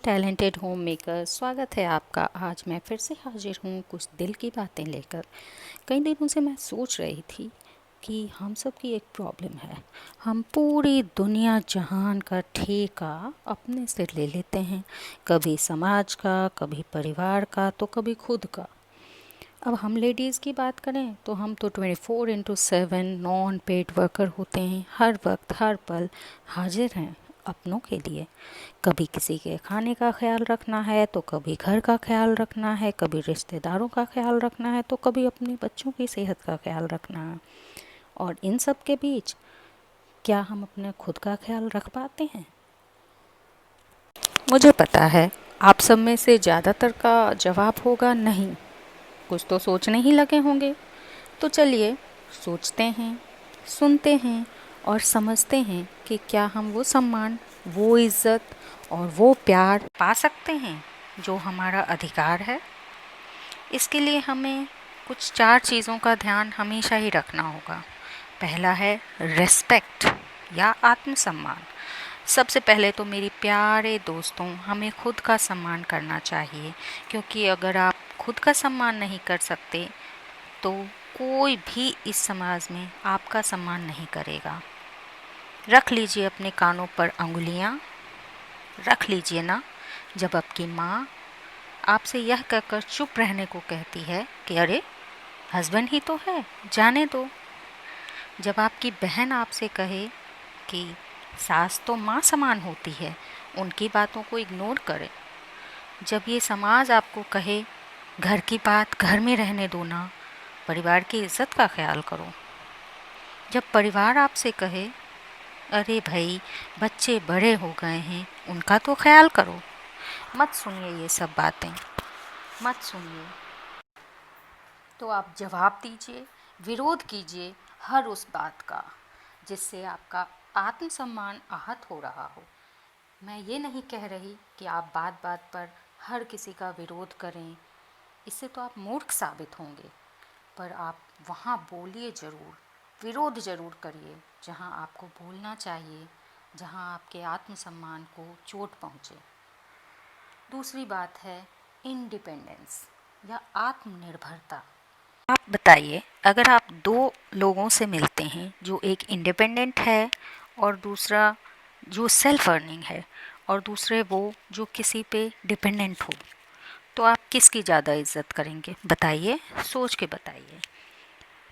Talented home maker, स्वागत है आपका। आज मैं फिर से हाजिर हूँ कुछ दिल की बातें लेकर। कई दिनों से मैं सोच रही थी कि हम सब की एक प्रॉब्लम है। हम पूरी दुनिया जहान का ठेका अपने से ले लेते हैं, कभी समाज का, कभी परिवार का, तो कभी खुद का। अब हम लेडीज़ की बात करें तो हम तो 24/7 नॉन पेड वर्कर होते हैं। हर वक्त हर पल हाजिर हैं अपनों के लिए। कभी किसी के खाने का ख्याल रखना है तो कभी घर का ख्याल रखना है, कभी रिश्तेदारों का ख्याल रखना है तो कभी अपने बच्चों की सेहत का ख्याल रखना है। और इन सब के बीच क्या हम अपने खुद का ख्याल रख पाते हैं? मुझे पता है आप सब में से ज़्यादातर का जवाब होगा नहीं। कुछ तो सोचने ही लगे होंगे। तो चलिए सोचते हैं, सुनते हैं और समझते हैं कि क्या हम वो सम्मान, वो इज़्ज़त और वो प्यार पा सकते हैं जो हमारा अधिकार है। इसके लिए हमें कुछ 4 चीज़ों का ध्यान हमेशा ही रखना होगा। पहला है रिस्पेक्ट या आत्मसम्मान। सबसे पहले तो मेरी प्यारे दोस्तों, हमें खुद का सम्मान करना चाहिए, क्योंकि अगर आप खुद का सम्मान नहीं कर सकते तो कोई भी इस समाज में आपका सम्मान नहीं करेगा। रख लीजिए अपने कानों पर अंगुलियां, रख लीजिए ना जब आपकी माँ आपसे यह कहकर चुप रहने को कहती है कि अरे हस्बैंड ही तो है, जाने दो। जब आपकी बहन आपसे कहे कि सास तो माँ समान होती है, उनकी बातों को इग्नोर करें। जब ये समाज आपको कहे घर की बात घर में रहने दो ना, परिवार की इज्जत का ख्याल करो। जब परिवार आपसे कहे अरे भाई बच्चे बड़े हो गए हैं, उनका तो ख्याल करो। मत सुनिए ये सब बातें, मत सुनिए। तो आप जवाब दीजिए, विरोध कीजिए हर उस बात का जिससे आपका आत्मसम्मान आहत हो रहा हो। मैं ये नहीं कह रही कि आप बात बात पर हर किसी का विरोध करें, इससे तो आप मूर्ख साबित होंगे। पर आप वहाँ बोलिए ज़रूर, विरोध ज़रूर करिए जहाँ आपको बोलना चाहिए, जहाँ आपके आत्मसम्मान को चोट पहुँचे। दूसरी बात है इंडिपेंडेंस या आत्मनिर्भरता। आप बताइए, अगर आप 2 लोगों से मिलते हैं, जो एक इंडिपेंडेंट है और दूसरा जो सेल्फ अर्निंग है, और दूसरे वो जो किसी पे डिपेंडेंट हो, तो आप किसकी ज़्यादा इज्जत करेंगे? बताइए, सोच के बताइए।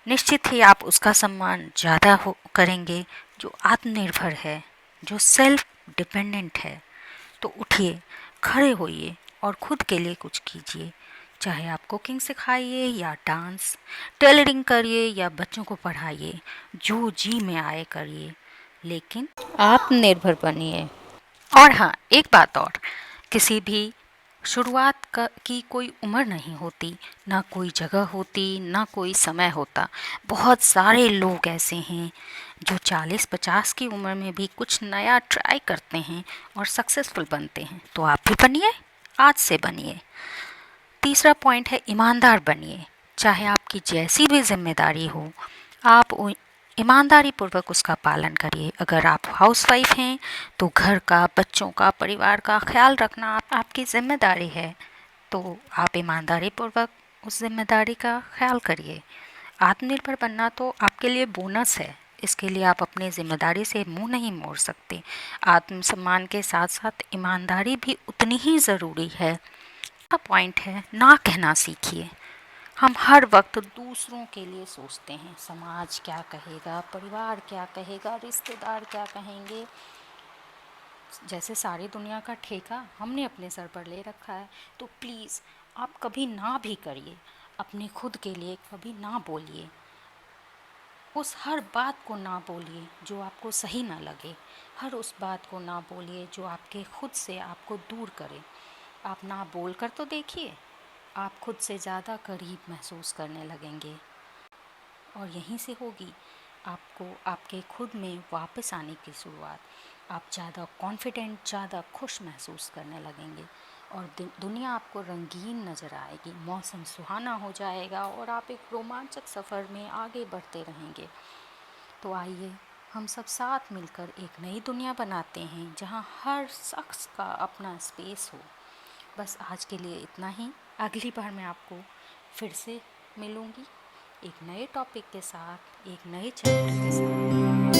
निश्चित ही आप उसका सम्मान ज़्यादा हो करेंगे जो आत्मनिर्भर है, जो सेल्फ डिपेंडेंट है। तो उठिए, खड़े होइए और खुद के लिए कुछ कीजिए। चाहे आप कुकिंग सिखाइए या डांस, टेलरिंग करिए या बच्चों को पढ़ाइए, जो जी में आए करिए, लेकिन आत्मनिर्भर बनिए। और हाँ, एक बात और, किसी भी शुरुआत की कोई उम्र नहीं होती, ना कोई जगह होती, ना कोई समय होता। बहुत सारे लोग ऐसे हैं जो 40-50 की उम्र में भी कुछ नया ट्राई करते हैं और सक्सेसफुल बनते हैं। तो आप भी बनिए, आज से बनिए। तीसरा पॉइंट है ईमानदार बनिए। चाहे आपकी जैसी भी जिम्मेदारी हो, आप ईमानदारी पूर्वक उसका पालन करिए। अगर आप हाउसवाइफ हैं तो घर का, बच्चों का, परिवार का ख्याल रखना आपकी जिम्मेदारी है, तो आप ईमानदारी पूर्वक उस जिम्मेदारी का ख्याल करिए। आत्मनिर्भर बनना तो आपके लिए बोनस है, इसके लिए आप अपनी जिम्मेदारी से मुंह नहीं मोड़ सकते। आत्मसम्मान के साथ साथ ईमानदारी भी उतनी ही ज़रूरी है। का पॉइंट है ना कहना सीखिए। हम हर वक्त दूसरों के लिए सोचते हैं, समाज क्या कहेगा, परिवार क्या कहेगा, रिश्तेदार क्या कहेंगे, जैसे सारी दुनिया का ठेका हमने अपने सर पर ले रखा है। तो प्लीज़ आप कभी ना भी करिए, अपने खुद के लिए कभी ना बोलिए। उस हर बात को ना बोलिए जो आपको सही ना लगे, हर उस बात को ना बोलिए जो आपके खुद से आपको दूर करे। आप ना बोल कर तो देखिए, आप खुद से ज़्यादा करीब महसूस करने लगेंगे और यहीं से होगी आपको आपके खुद में वापस आने की शुरुआत। आप ज़्यादा कॉन्फिडेंट, ज़्यादा खुश महसूस करने लगेंगे और दुनिया आपको रंगीन नज़र आएगी, मौसम सुहाना हो जाएगा और आप एक रोमांचक सफ़र में आगे बढ़ते रहेंगे। तो आइए हम सब साथ मिलकर एक नई दुनिया बनाते हैं जहाँ हर शख्स का अपना स्पेस हो। बस आज के लिए इतना ही। अगली बार मैं आपको फिर से मिलूँगी एक नए टॉपिक के साथ, एक नए चैप्टर के साथ।